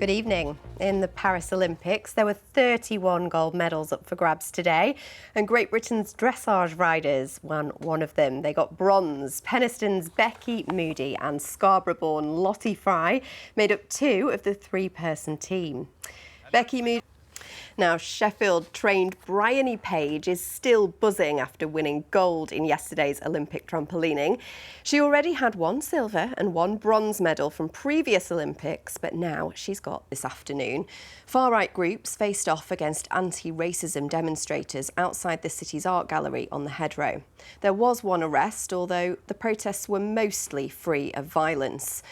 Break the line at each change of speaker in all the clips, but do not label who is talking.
Good evening. In the Paris Olympics, there were 31 gold medals up for grabs today, and Great Britain's dressage riders won one of them. They got bronze. Penistons Becky Moody and Scarborough-born Lottie Fry made up two of the three-person team. Becky Moody. Now, Sheffield-trained Bryony Page is still buzzing after winning gold in yesterday's Olympic trampolining. She already had one silver and one bronze medal from previous Olympics, but now she's got this afternoon. Far-right groups faced off against anti-racism demonstrators outside the city's art gallery on the Headrow. There was one arrest, although the protests were mostly free of violence.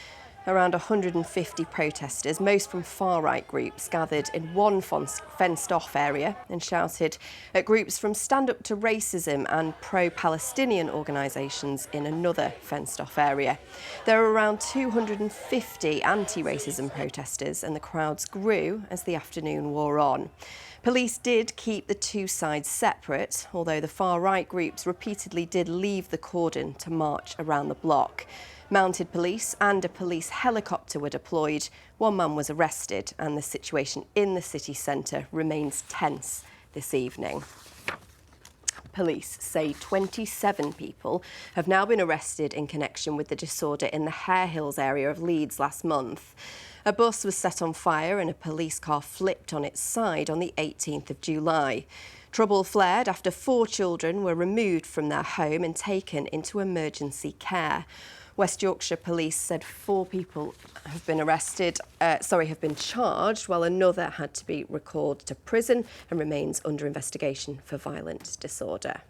Around 150 protesters, most from far-right groups, gathered in one fenced-off area and shouted at groups from Stand Up to Racism and pro-Palestinian organisations in another fenced-off area. There are around 250 anti-racism protesters, and the crowds grew as the afternoon wore on. Police did keep the two sides separate, although the far-right groups repeatedly did leave the cordon to march around the block. Mounted police and a police helicopter were deployed. One man was arrested, and the situation in the city centre remains tense this evening. Police say 27 people have now been arrested in connection with the disorder in the Hare Hills area of Leeds last month. A bus was set on fire and a police car flipped on its side on the 18th of July. Trouble flared after 4 children were removed from their home and taken into emergency care. West Yorkshire Police said 4 people have been charged, while another had to be recalled to prison and remains under investigation for violent disorder.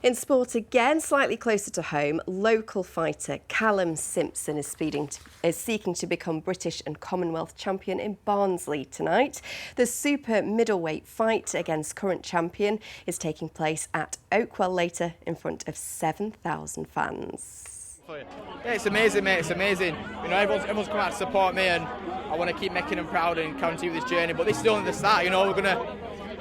In sport again, slightly closer to home, local fighter Callum Simpson is seeking to become British and Commonwealth champion in Barnsley tonight. The super middleweight fight against current champion is taking place at Oakwell later in front of 7,000 fans.
Yeah, it's amazing, mate. It's amazing. You know, everyone's come out to support me, and I want to keep making them proud and continue this journey. But this is only the start. You know,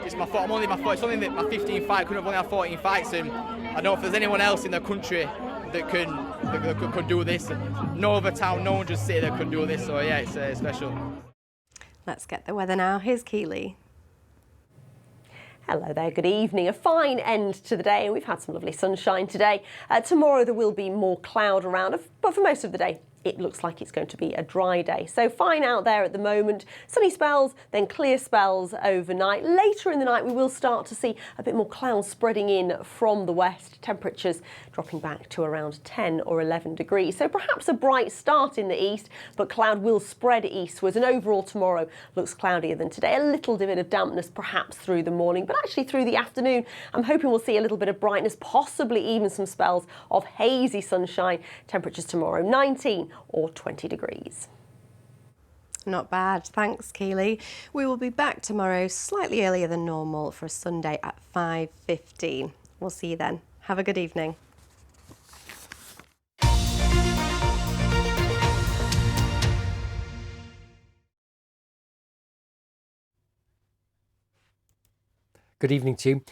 it's my fault. It's only my 15th fight. I couldn't have only had 14 fights, and I don't know if there's anyone else in the country that could do this. No other town, no one just city that could do this. So yeah, it's special.
Let's get the weather now. Here's Keely.
Hello there, good evening. A fine end to the day, and we've had some lovely sunshine today. Tomorrow there will be more cloud around, but for most of the day it looks like it's going to be a dry day. So fine out there at the moment. Sunny spells, then clear spells overnight. Later in the night we will start to see a bit more cloud spreading in from the west. Temperatures dropping back to around 10 or 11 degrees. So perhaps a bright start in the east, but cloud will spread eastwards, and overall tomorrow looks cloudier than today. A little bit of dampness perhaps through the morning, but actually through the afternoon I'm hoping we'll see a little bit of brightness, possibly even some spells of hazy sunshine. Temperatures tomorrow 19 or 20 degrees.
Not bad. Thanks, Keely. We will be back tomorrow slightly earlier than normal for a Sunday at 5:15. We'll see you then. Have a good evening.
Good evening to you.